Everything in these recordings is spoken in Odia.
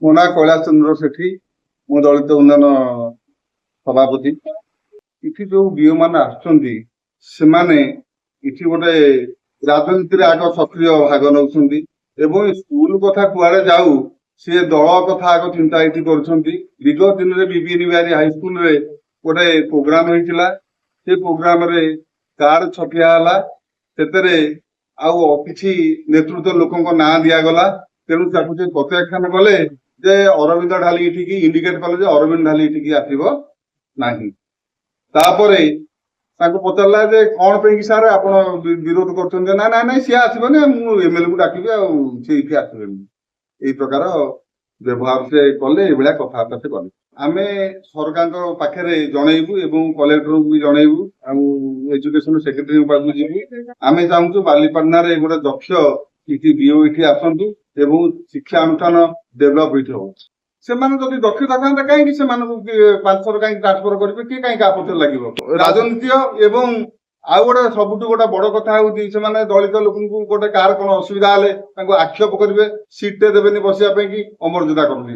ମୋ ନାଁ କୈଳାସ ଚନ୍ଦ୍ର ସେଠୀ, ମୁଁ ଦଳିତ ଉନ୍ନୟନ ସଭାପତି। ଏଠି ଯୋଉ ବିଓ ମାନେ ଆସୁଛନ୍ତି ସେମାନେ ଏଠି ଗୋଟେ ରାଜନୀତିରେ ଆଗ ସକ୍ରିୟ ଭାଗ ନେଉଛନ୍ତି ଏବଂ ସ୍କୁଲ କଥା କୁଆଡେ ଯାଉ ସେ ଦଳ କଥା ଆଗ ଚିନ୍ତା ଏଠି କରୁଛନ୍ତି। ବିଗତ ଦିନରେ ବିବିଏନ ବିହାରୀ ହାଇସ୍କୁଲରେ ଗୋଟେ ପ୍ରୋଗ୍ରାମ ହେଇଥିଲା। ସେ ପ୍ରୋଗ୍ରାମରେ କାର୍ଡ ଛପିଆ ହେଲା, ସେଥିରେ ଆଉ କିଛି ନେତୃତ୍ୱ ଲୋକଙ୍କ ନାଁ ଦିଆଗଲା। ତେଣୁ ତାକୁ ସେ ପ୍ରତ୍ୟାଖ୍ୟାନ କଲେ ଯେ ଅରବିନ୍ଦ ଢାଲି ଏଠିକି ଇଣ୍ଡିକେଟ କଲେ ଯେ ଅରବିନ୍ଦ ଢାଲି ଏଠିକି ଆସିବ ନାହିଁ। ତାପରେ ତାଙ୍କୁ ପଚାରିଲା ଯେ କଣ ପାଇଁ ସାର୍ ଆପଣ ବିରୋଧ କରୁଛନ୍ତି? ନା ନାଇଁ ନାଇଁ ସିଏ ଆସିବନି, ମୁଁ ଏମଏଲଏ କୁ ଡାକିବି ଆଉ ସିଏ ଏଠି ଆସିବେନି। ଏଇ ପ୍ରକାର ବ୍ୟବହାର ସେ କଲେ, ଏଇଭଳିଆ କଥାବାର୍ତ୍ତା ସେ କଲେ। ଆମେ ସରକାରଙ୍କ ପାଖରେ ଜଣେଇବୁ ଏବଂ କଲେକ୍ଟରଙ୍କୁ ବି ଜଣେଇବୁ, ଆଉ ଏଜୁକେସନ ସେକ୍ରେଟାରୀଙ୍କ ପାଖକୁ ଯିବୁ। ଆମେ ଚାହୁଁଛୁ ବାଲିପାଟଣାରେ ଗୋଟେ ଦକ୍ଷ ଏଠି ବିଓ ଏଠି ଆସନ୍ତୁ ଏବଂ ଶିକ୍ଷା ଅନୁଷ୍ଠାନ ଡେଭଲପ ଏଇଠି ହବ। ସେମାନେ ଯଦି ଦକ୍ଷତା ଥାନ୍ତା କାହିଁକି ସେମାନଙ୍କୁ 5 ଥର କାହିଁକି ଟ୍ରାନ୍ସଫର କରିବେ? କିଏ କାହିଁକି କାହା ପଛରେ ଲାଗିବ? ରାଜନୀତି ଏବଂ ଆଉ ଗୋଟେ ସବୁଠୁ ଗୋଟେ ବଡ କଥା ହଉଛି ସେମାନେ ଦଳିତ ଲୋକଙ୍କୁ ଗୋଟେ କାହାର କଣ ଅସୁବିଧା ହେଲେ ତାଙ୍କୁ ଆକ୍ଷେପ କରିବେ, ସିଟ୍ ଟେ ଦେବେନି ବସିବା ପାଇଁ କି ଅମର୍ଯ୍ୟାଦା କରିବେ।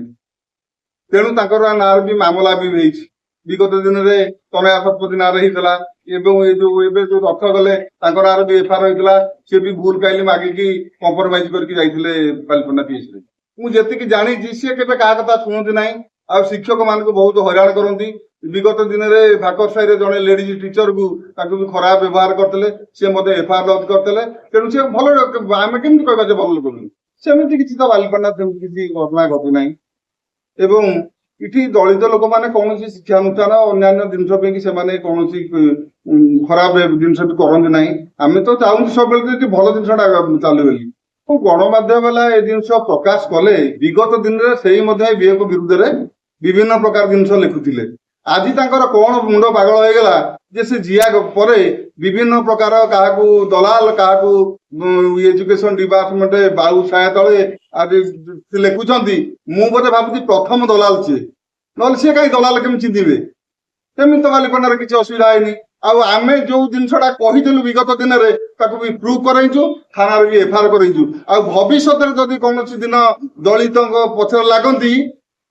ତେଣୁ ତାଙ୍କର ନାଁରେ ବି ମାମଲା ବି ହେଇଛି। ବିଗତ ଦିନରେ ତନୟା ଶତପଥୀ ନାଁରେ ହେଇଥିଲା ଏବଂ ଏବେ ଯୋଉ ରଥ ଗଲେ ତାଙ୍କ ନାଁରେ ବି ଏଫଆଇଆର ହେଇଥିଲା। ସିଏ ବି ଭୁଲ କାହିଁକି ମାଗିକି କମ୍ପ୍ରମାଇଜ କରିକି ଯାଇଥିଲେ ବାଲିପଣ୍ଡା ପିଏସରେ। ମୁଁ ଯେତିକି ଜାଣିଛି ସିଏ କେବେ କାହା କଥା ଶୁଣନ୍ତି ନାହିଁ, ଆଉ ଶିକ୍ଷକ ମାନଙ୍କୁ ବହୁତ ହଇରାଣ କରନ୍ତି। ବିଗତ ଦିନରେ ଭାକର ସାହିରେ ଜଣେ ଲେଡିଜ ଟିଚରକୁ ତାଙ୍କୁ ବି ଖରାପ ବ୍ୟବହାର କରିଥିଲେ, ସିଏ ମଧ୍ୟ ଏଫଆଇଆର ଲଞ୍ଚ କରିଥିଲେ। ତେଣୁ ସେ ଭଲ, ଆମେ କେମିତି କହିବା ଯେ ଭଲ ଲୋକ ବୋଲି? ସେମିତି କିଛି ତ ବାଲିପଣ୍ଡା ସେମିତି କିଛି ଘଟଣା ଘଟୁ ନାହିଁ। ଏବଂ ଏଠି ଦଳିତ ଲୋକମାନେ କୌଣସି ଶିକ୍ଷାନୁଷ୍ଠାନ ଅନ୍ୟାନ୍ୟ ଜିନିଷ ପାଇଁ ସେମାନେ କୌଣସି ଖରାପ ଜିନିଷ କରନ୍ତି ନାହିଁ। ଆମେ ତ ଚାହୁଁଛୁ ସବୁବେଳେ ଯେ ଭଲ ଜିନିଷଟା ଚାଲୁ ବୋଲି। ଗଣମାଧ୍ୟମ ବାଲା ଏ ଜିନିଷ ପ୍ରକାଶ କଲେ, ବିଗତ ଦିନରେ ସେଇ ମଧ୍ୟ ବିଓଙ୍କ ବିରୁଦ୍ଧରେ ବିଭିନ୍ନ ପ୍ରକାର ଜିନିଷ ଲେଖୁଥିଲେ। ଆଜି ତାଙ୍କର କଣ ମୁଣ୍ଡ ପାଗଳ ହେଇଗଲା ଯେ ସେ ଜିଆ ପରେ ବିଭିନ୍ନ ପ୍ରକାର କାହାକୁ ଦଲାଲ, କାହାକୁ ଏଜୁକେସନ ଡିପାର୍ଟମେଣ୍ଟ ବାୟୁ ଛାୟା ତଳେ ଆଜି ଲେଖୁଛନ୍ତି। ମୁଁ ବୋଧେ ଭାବୁଛି ପ୍ରଥମ ଦଲାଲ ସିଏ, ନହେଲେ ସିଏ କାହିଁ ଦଲାଲ କେମିତି ଚିନ୍ହିବେ? ସେମିତି ତ ବାଲିପଣ୍ଡାରେ କିଛି ଅସୁବିଧା ହେଇନି। ଆଉ ଆମେ ଯୋଉ ଜିନିଷଟା କହିଥିଲୁ ବିଗତ ଦିନରେ ତାକୁ ବି ପ୍ରୁଭ କରାଇଛୁ, ଥାନାରେ ବି ଏଫଆଇଆର କରାଇଛୁ। ଆଉ ଭବିଷ୍ୟତରେ ଯଦି କୌଣସି ଦିନ ଦଳିତଙ୍କ ପଛରେ ଲାଗନ୍ତି,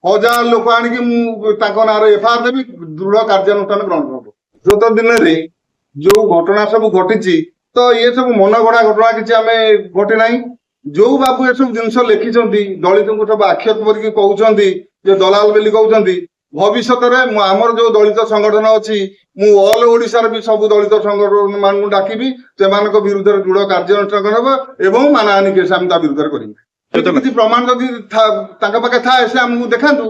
1000 ଲୋକ ଆଣିକି ମୁଁ ତାଙ୍କ ନାଁରେ ଏଫଆଇଆର ଦେବି, ଦୃଢ କାର୍ଯ୍ୟାନୁଷ୍ଠାନ ଗ୍ରହଣ ହବ। ବିଗତ ଦିନରେ ଯୋଉ ଘଟଣା ସବୁ ଘଟିଛି ତ ଏ ସବୁ ମନ ଗଢା ଘଟଣା କିଛି ଆମେ ଘଟି ନାହିଁ। ଯୋଉ ବାବୁ ଏସବୁ ଜିନିଷ ଲେଖିଛନ୍ତି, ଦଳିତଙ୍କୁ ସବୁ ଆକ୍ଷେପ କରିକି କହୁଛନ୍ତି ଯେ ଦଲାଲ ବୋଲି କହୁଛନ୍ତି। ଭବିଷ୍ୟତରେ ଆମର ଯୋଉ ଦଳିତ ସଂଗଠନ ଅଛି, ମୁଁ ଅଲ ଓଡିଶାର ବି ସବୁ ଦଳିତ ସଂଗଠନ ମାନଙ୍କୁ ଡାକିବି, ସେମାନଙ୍କ ବିରୁଦ୍ଧରେ ଦୃଢ କାର୍ଯ୍ୟାନୁଷ୍ଠାନ ହେବ ଏବଂ ମାନହାନି କେସ୍ ଆମେ ତା ବିରୁଦ୍ଧରେ କରିବୁ। କିଛି ପ୍ରମାଣ ଯଦି ତାଙ୍କ ପାଖେ ଥାଏ ସେ ଆମକୁ ଦେଖାନ୍ତୁ।